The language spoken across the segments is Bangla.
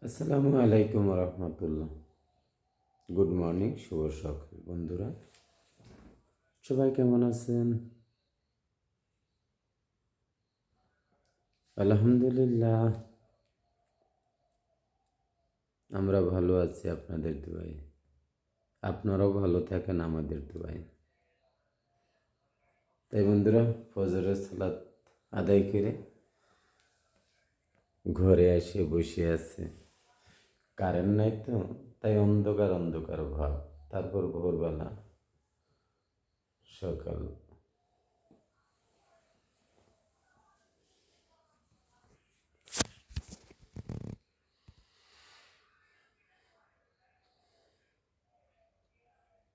আসসালামু আলাইকুম রহমতুল্লাহ। গুড মর্নিং, শুভ সকাল বন্ধুরা। সবাই কেমন আছেন? আলহামদুলিল্লাহ, আমরা ভালো আছি আপনাদের দোয়ায়। আপনারাও ভালো থাকেন আমাদের দোয়ায়। তাই বন্ধুরা, ফজরের সালাত আদায় করে ঘরে এসে বসে আছে। কারেন্ট নাই তো, তাই অন্ধকার অন্ধকার ভাব। তারপর ভোরবেলা সকাল।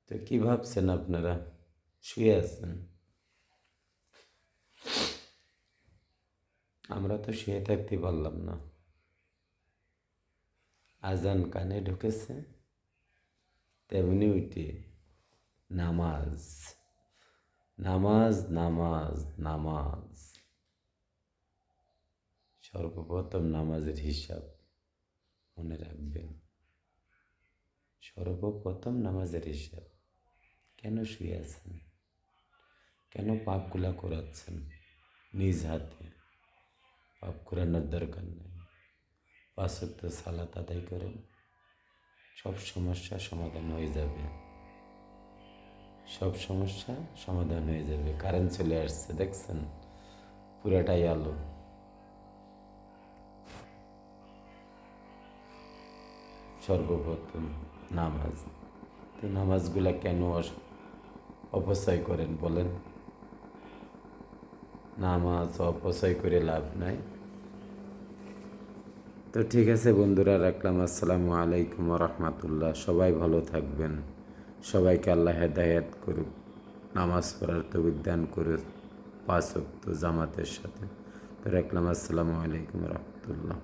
তো কি ভাবছেন আপনারা? শুয়ে আছেন? আমরা তো শুয়ে থাকতে পারলাম না। আজান কানে ঢুকেছে, তেমনি উঠে নামাজ, নামাজ, নামাজ, নামাজ। সর্বপ্রথম নামাজের হিসাব মনে রাখবেন। সর্বপ্রথম নামাজের হিসাব। কেন শুয়ে আছেন? কেন পাপগুলা করাচ্ছেন নিজ হাতে? পাপ করানোর দরকার নেই। 5 ওয়াক্ত সালাত আদায় করেন, সব সমস্যা সমাধান হয়ে যাবে। সব সমস্যা সমাধান হয়ে যাবে। কারেন্ট চলে আসছে, দেখছেন? পুরাটাই আলো। সর্বপ্রথম নামাজ। তো নামাজগুলা কেন অপচয় করেন বলেন? নামাজ অপচয় করে লাভ নাই। তো ঠিক আছে বন্ধুরা, রাখলাম। আসসালামু আলাইকুম রহমতুল্লাহ। সবাই ভালো থাকবেন। সবাইকে আল্লাহ হেদায়েত করুক, নামাজ পড়ার তৌফিক দান করুক 5 ওয়াক্ত জামাতের সাথে। তো রাখলাম। আসসালামু আলাইকুম রহমতুল্লাহ।